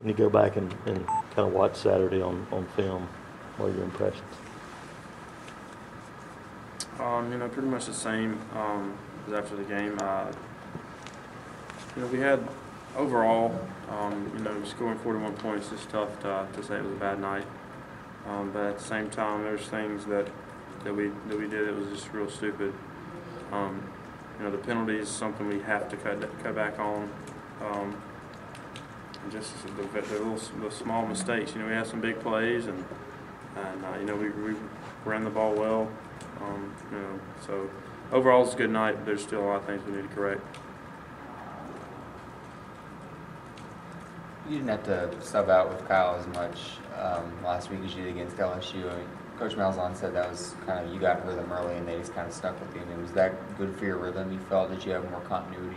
When you go back and kind of watch Saturday on film, what are your impressions? Pretty much the same as after the game. We had overall, scoring 41 points is tough to say it was a bad night. But at the same time, there's things that we did that was just real stupid. The penalties is something we have to cut back on. And just the small mistakes. We had some big plays, and we ran the ball well. So overall it's a good night, but there's still a lot of things we need to correct. You didn't have to sub out with Kyle as much last week as you did against LSU. I mean, Coach Malzahn said that was kind of, you got rhythm early and they just kind of stuck with you. I mean, was that good for your rhythm? You felt that you have more continuity?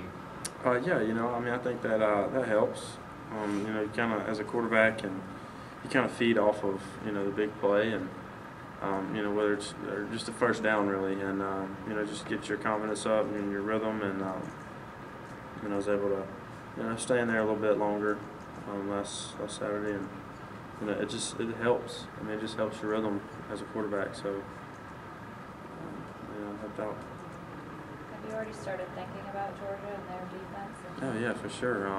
Yeah, I think that that helps. You kind of, as a quarterback, and you kind of feed off of, the big play, and, whether it's or just the first down, really, and, just get your confidence up and your rhythm, and, I was able to, stay in there a little bit longer last Saturday, and, it helps. I mean, it just helps your rhythm as a quarterback, so, it helped out. Have you already started thinking about Georgia and their defense? Oh, yeah, for sure.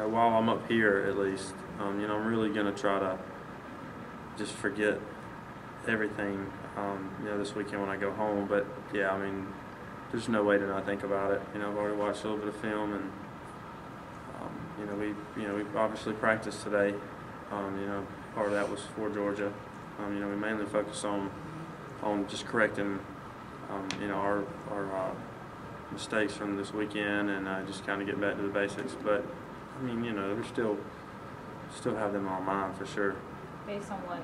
While I'm up here, at least, I'm really going to try to just forget everything, this weekend when I go home. But, yeah, I mean, there's no way to not think about it. I've already watched a little bit of film, and, we obviously practiced today. Part of that was for Georgia. We mainly focused on just correcting, our mistakes from this weekend, and just kind of getting back to the basics. But I mean, they're still have them on mind for sure. Based on what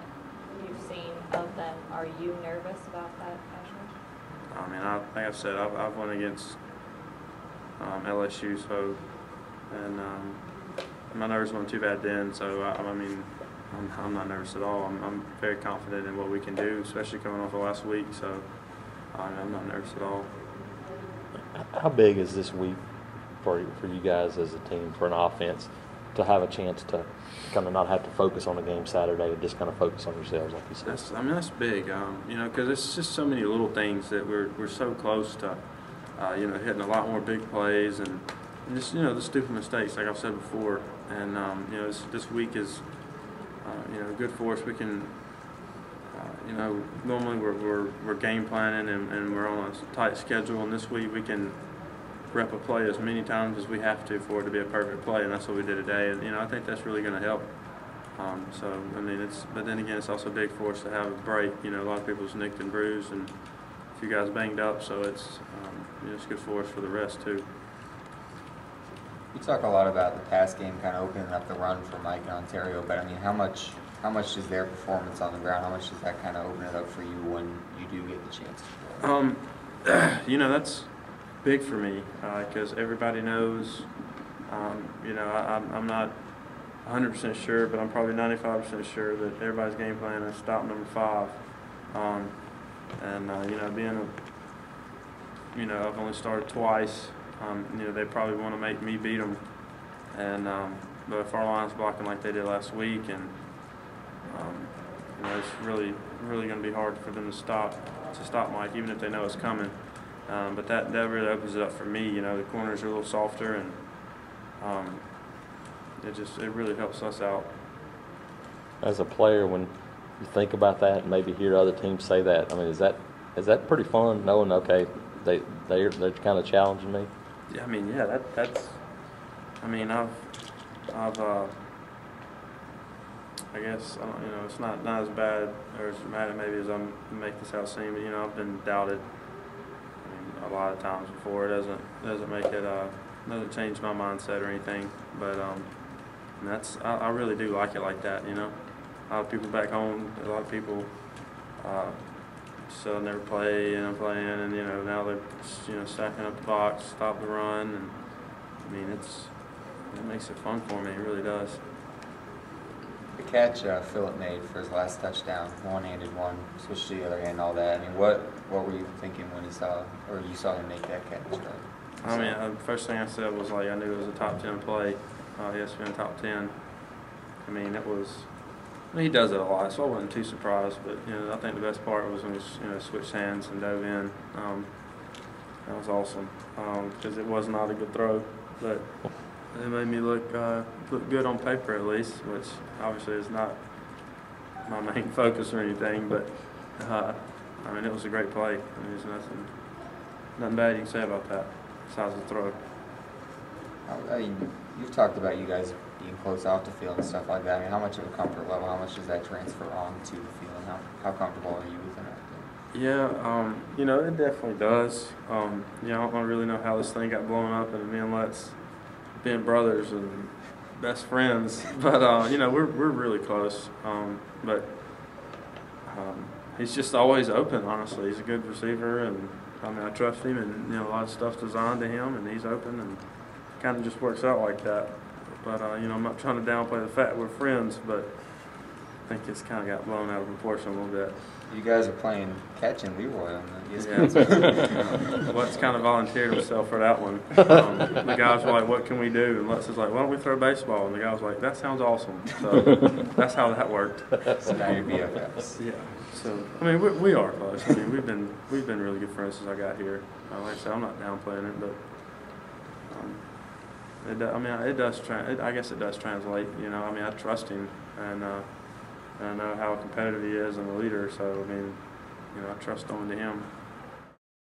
you've seen of them, are you nervous about that measure? I mean, like I said, I've went against LSU, so, and my nerves weren't too bad then. So I'm not nervous at all. I'm very confident in what we can do, especially coming off of last week. So I'm not nervous at all. How big is this week for you guys as a team, for an offense, to have a chance to kind of not have to focus on the game Saturday and just kind of focus on yourselves, like you said? That's big, because it's just so many little things that we're so close to, hitting a lot more big plays, and just, the stupid mistakes, like I've said before. And, this week is, good for us. We can, normally we're game planning and we're on a tight schedule, and this week we can rep a play as many times as we have to for it to be a perfect play, and that's what we did today. And I think that's really going to help. So I mean, but then again, it's also big for us to have a break. A lot of people's nicked and bruised, and a few guys banged up, so it's it's good for us for the rest too. You talk a lot about the pass game kind of opening up the run for Mike in Ontario, but I mean, how much does their performance on the ground, how much does that kind of open it up for you when you do get the chance to play? That's big for me because everybody knows, I'm not 100% sure, but I'm probably 95% sure that everybody's game plan is stop number 5. Being I've only started twice, they probably want to make me beat them. And, but if our line's blocking like they did last week, and, it's really going to be hard for them to stop Mike, even if they know it's coming. But that really opens it up for me. The corners are a little softer, and it really helps us out. As a player, when you think about that and maybe hear other teams say that, I mean, is that pretty fun, knowing, okay, they're kind of challenging me? Yeah, I mean, yeah, that's. I mean, I've I guess it's not as bad or as dramatic maybe as I make this out seem, but I've been doubted. A lot of times before. It doesn't make it doesn't change my mindset or anything, but I really do like it like that. A lot of people back home, a lot of people still never play, playing, and now they're stacking up the box, stop the run, and I mean it makes it fun for me. It really does. The catch Phillip made for his last touchdown, one-handed one, switched to the other hand, all that. I mean, what were you thinking when you saw him make that catch? I mean, the first thing I said was, like, I knew it was a top 10 play. ESPN Top 10. I mean, he does it a lot, so I wasn't too surprised. But I think the best part was when he switched hands and dove in. That was awesome because it was not a good throw, but it made me look good on paper at least, which obviously is not my main focus or anything. But I mean, it was a great play. I mean, there's nothing bad you can say about that besides the throw. I mean, you've talked about you guys being close off the field and stuff like that. I mean, how much of a comfort level, how much does that transfer on to the field? How comfortable are you within it? Yeah, it definitely does. I don't really know how this thing got blown up and me and Let's being brothers and best friends, but we're really close. But he's just always open. Honestly, he's a good receiver, and I mean I trust him, and a lot of stuff's designed to him, and he's open, and kind of just works out like that. But I'm not trying to downplay the fact we're friends, but I think it's kind of got blown out of proportion a little bit. You guys are playing catch and Leroy on the ESPN. Yeah. Let's kind of volunteered himself for that one. The guys were like, "What can we do?" And Let's is like, "Why don't we throw baseball?" And the guy was like, "That sounds awesome." So that's how that worked. So now you're BFFs. Yeah. So I mean, we are close. I mean, we've been really good friends since I got here. Like I said, I'm not downplaying it, but I guess it does translate. I mean, I trust him, and I know how competitive he is and a leader. So I mean, I trust going to him.